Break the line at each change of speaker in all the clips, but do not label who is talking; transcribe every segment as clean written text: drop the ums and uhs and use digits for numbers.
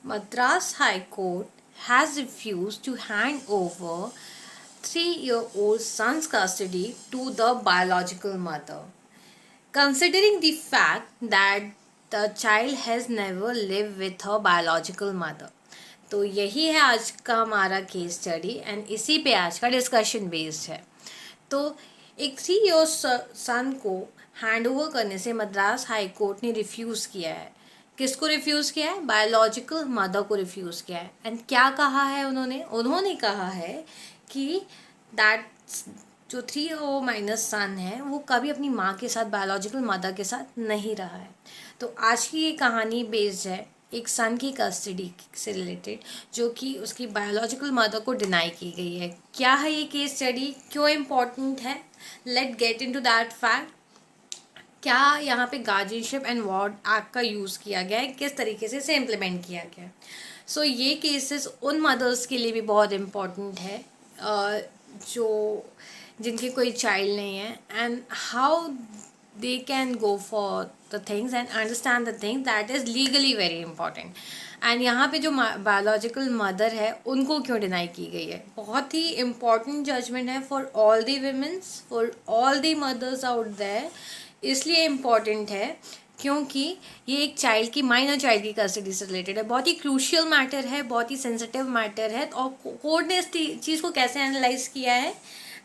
Madras High Court has refused to hand over 3-year-old son's custody to the biological mother, considering the fact that the child has never lived with her biological mother. तो यही है आज का हमारा case study and इसी पे आज का डिस्कशन बेस्ड है. तो एक 3 year सन को हैंड ओवर करने से मद्रास हाई कोर्ट ने रिफ्यूज़ किया है. किसको रिफ्यूज़ किया है? बायोलॉजिकल मदर को रिफ्यूज़ किया है. एंड क्या कहा है उन्होंने कहा है कि दैट जो 3 year सन है वो कभी अपनी माँ के साथ, बायोलॉजिकल मदर के साथ नहीं रहा है. तो आज की ये कहानी बेस्ड है एक सन की कस्टडी से रिलेटेड, जो कि उसकी बायोलॉजिकल मदर को डिनाई की गई है. क्या है ये केस स्टडी, क्यों इम्पोर्टेंट है? Let get into that fact. क्या यहाँ पे गार्जियनशिप एंड वार्ड एक्ट का यूज़ किया गया है, किस तरीके से इसे इम्प्लीमेंट किया गया है. सो ये केसेस उन मदर्स के लिए भी बहुत इम्पॉर्टेंट है जो जिनके कोई चाइल्ड नहीं है, and how they can go for the things and understand the things that is legally very important. And यहाँ पे जो बायोलॉजिकल मदर है उनको क्यों डिनाई की गई है, बहुत ही इम्पॉर्टेंट जजमेंट है for all the women's, for all the mothers out there. इसलिए इम्पॉर्टेंट है क्योंकि ये एक चाइल्ड की, माइनर चाइल्ड की कस्टडी से रिलेटेड है. बहुत ही क्रूशियल मैटर है, बहुत ही सेंसिटिव मैटर है. और कोर्ट ने इस चीज़ को कैसे एनालाइज किया है,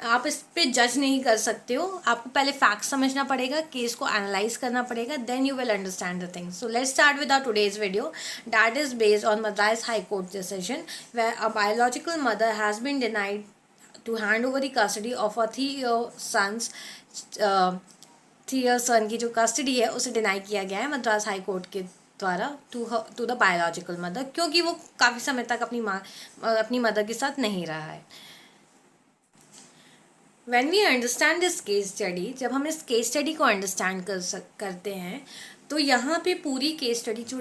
आप इस पे जज नहीं कर सकते हो. आपको पहले फैक्ट समझना पड़ेगा, केस को एनालाइज करना पड़ेगा, then you will understand the things. So let's start with our today's video that is based on Madras high court decision where a biological mother has been denied to hand over the custody of a 3 year son की जो custody है उसे deny किया गया है Madras high court के द्वारा to the biological mother, क्योंकि वो काफ़ी समय तक अपनी मदर के साथ नहीं रहा है. When we understand this case study, जब हम इस केस स्टडी को अंडरस्टैंड करते हैं तो यहाँ पे पूरी केस स्टडी जो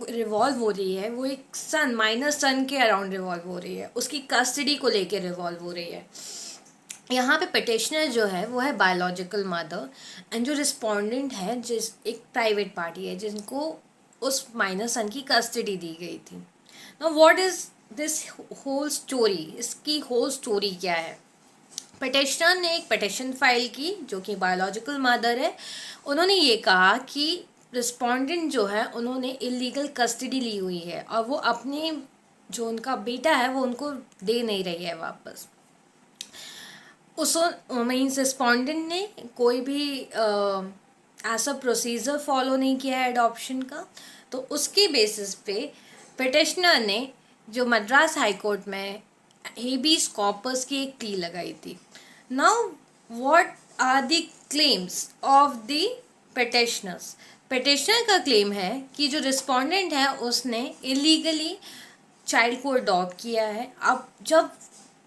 रिवॉल्व हो रही है वो एक माइनर सन के अराउंड रिवॉल्व हो रही है, उसकी कस्टडी को लेके रिवॉल्व हो रही है. यहाँ पे पिटिशनर जो है वो है बायोलॉजिकल मदर, एंड जो रिस्पोंडेंट है एक प्राइवेट पार्टी है जिनको उस माइनर सन की कस्टडी दी गई थी. Now what is this whole story, इसकी होल स्टोरी क्या है? पिटिशनर ने एक पिटिशन फाइल की, जो कि बायोलॉजिकल मदर है. उन्होंने ये कहा कि रिस्पोंडेंट जो है उन्होंने इलीगल कस्टडी ली हुई है और वो अपने जो उनका बेटा है वो उनको दे नहीं रही है वापस. उस मीन्स रिस्पोंडेंट ने कोई भी ऐसा प्रोसीजर फॉलो नहीं किया है अडॉप्शन का. तो उसके बेसिस पे पिटिशनर ने जो मद्रास हाई कोर्ट में हेबियस कॉर्पस की एक प्ली लगाई थी. Now what are the claims of the petitioners? Petitioner का क्लेम है कि जो रिस्पोंडेंट है उसने इलीगली चाइल्ड को अडॉप्ट किया है. अब जब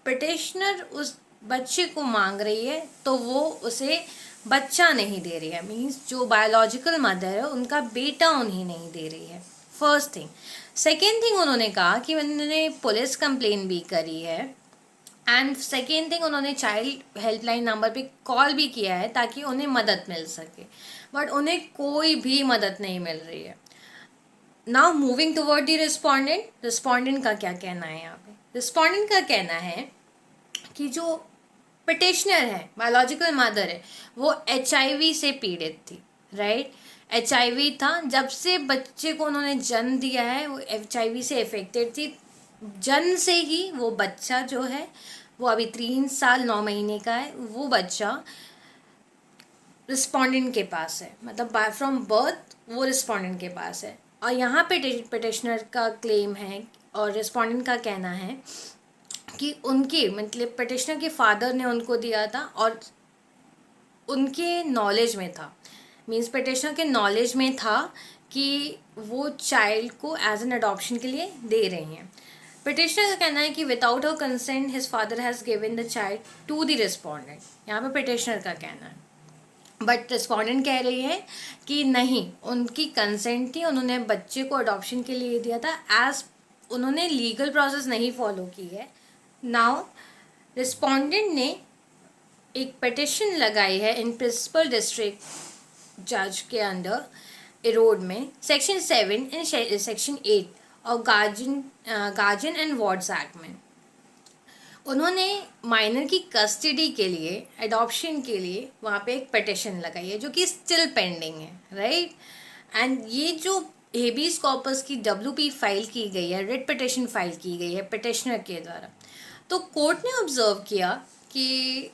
पिटिशनर उस बच्चे को मांग रही है तो वो उसे बच्चा नहीं दे रही है, मीन्स जो बायोलॉजिकल मदर है उनका बेटा उन्हें नहीं दे रही है. First thing. सेकेंड थिंग, उन्होंने कहा कि उन्होंने पुलिस कंप्लेन भी करी है, एंड सेकेंड थिंग उन्होंने चाइल्ड हेल्पलाइन नंबर पे कॉल भी किया है ताकि उन्हें मदद मिल सके, बट उन्हें कोई भी मदद नहीं मिल रही है. Now moving toward the respondent का क्या कहना है यहाँ पे? रिस्पोंडेंट का कहना है कि जो पिटिशनर है, बायोलॉजिकल मदर है, वो HIV से पीड़ित थी. राइट, HIV था. जब से बच्चे को उन्होंने जन्म दिया है वो HIV से इफेक्टेड थी. जन्म से ही वो बच्चा जो है वो अभी 3 साल 9 महीने का है, वो बच्चा रिस्पोंडेंट के पास है, मतलब फ्रॉम बर्थ वो रिस्पोंडेंट के पास है. और यहाँ पे पिटिशनर का क्लेम है और रिस्पोंडेंट का कहना है कि उनके मतलब पिटिशनर के फादर ने उनको दिया था और उनके नॉलेज में था, मीन्स पिटिशनर के नॉलेज में था कि वो चाइल्ड को एज एन अडॉप्शन के लिए दे रही हैं. पिटिशनर का कहना है कि without her consent his father has given the child to the respondent. यहाँ पे पिटिशनर का कहना है, बट रिस्पोंडेंट कह रही है कि नहीं, उनकी कंसेंट थी, उन्होंने बच्चे को अडॉप्शन के लिए दिया था, एज उन्होंने लीगल प्रोसेस नहीं फॉलो की है. नाउ रिस्पोंडेंट ने एक पिटिशन लगाई है इन प्रिंसिपल डिस्ट्रिक्ट जज के अंडर इरोड में, सेक्शन 7 एंड सेक्शन 8 और गार्जियन एंड वार्ड्स एक्ट में उन्होंने माइनर की कस्टडी के लिए, एडॉप्शन के लिए वहाँ पे एक पिटिशन लगाई है जो कि स्टिल पेंडिंग है, राइट। एंड ये जो हेबियस कॉर्पस की WP फाइल की गई है, रिट पिटिशन फाइल की गई है पिटिशनर के द्वारा, तो कोर्ट ने ऑब्जर्व किया कि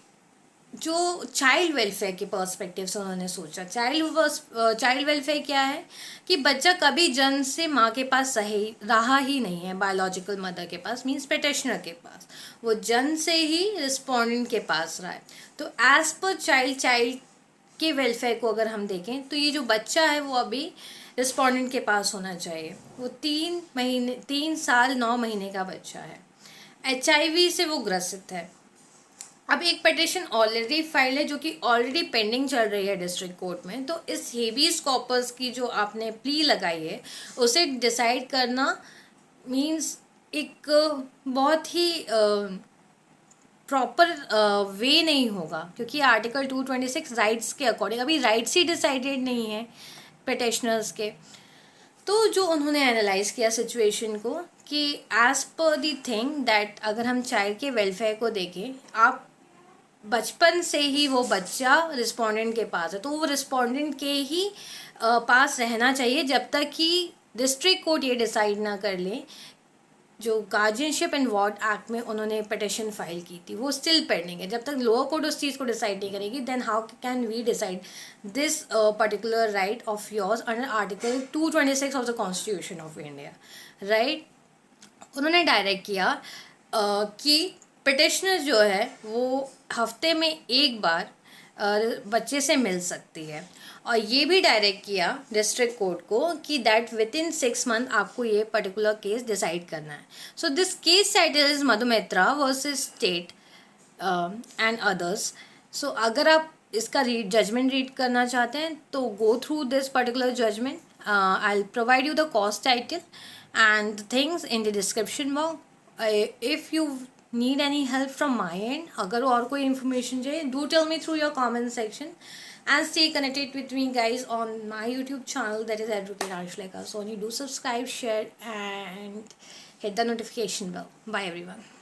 जो चाइल्ड वेलफेयर के पर्सपेक्टिव से उन्होंने सोचा, चाइल्ड वेलफेयर क्या है कि बच्चा कभी जन्म से माँ के पास सही रहा ही नहीं है, बायोलॉजिकल मदर के पास, मीन्स पिटिशनर के पास, वो जन्म से ही रिस्पोंडेंट के पास रहा है। तो एज पर चाइल्ड के वेलफेयर को अगर हम देखें तो ये जो बच्चा है वो अभी रिस्पोंडेंट के पास होना चाहिए। वो 3 साल 9 महीने का बच्चा है, HIV से वो ग्रसित है। अब एक पिटिशन ऑलरेडी फाइल है जो कि ऑलरेडी पेंडिंग चल रही है डिस्ट्रिक्ट कोर्ट में, तो इस हेबियस कॉर्पस की जो आपने प्ली लगाई है उसे डिसाइड करना मींस एक बहुत ही प्रॉपर वे नहीं होगा, क्योंकि आर्टिकल 226 राइट्स के अकॉर्डिंग अभी राइट्स ही डिसाइडेड नहीं है पिटिशनर्स के। तो जो उन्होंने एनालाइज किया सिचुएशन को कि as per the thing that अगर हम चाइल्ड के वेलफेयर को देखें, आप बचपन से ही वो बच्चा रिस्पोंडेंट के पास है तो वो रिस्पोंडेंट के ही पास रहना चाहिए जब तक कि डिस्ट्रिक्ट कोर्ट ये डिसाइड ना कर ले। जो गार्जियनशिप एंड वार्ड एक्ट में उन्होंने पिटिशन फाइल की थी वो स्टिल पेंडिंग है। जब तक लोअर कोर्ट उस चीज़ को डिसाइड नहीं करेगी then how can we decide this particular right of yours under article 226 of the constitution of India, right. उन्होंने डायरेक्ट किया कि पिटिशनर जो है वो हफ्ते में एक बार बच्चे से मिल सकती है, और ये भी डायरेक्ट किया डिस्ट्रिक्ट कोर्ट को कि दैट विद इन 6 मंथ आपको ये पर्टिकुलर केस डिसाइड करना है। So this case title is Madhumitra versus state and others. So अगर आप इसका जजमेंट रीड करना चाहते हैं तो go through this particular judgment. I will provide you the cost title and the things in the description box. If you need any help from my end, अगर और कोई information चाहिए, do tell me through your comment section and stay connected with me guys on my YouTube channel, that is Advocate Anshleka Soni. Do subscribe, share and hit the notification bell. Bye everyone.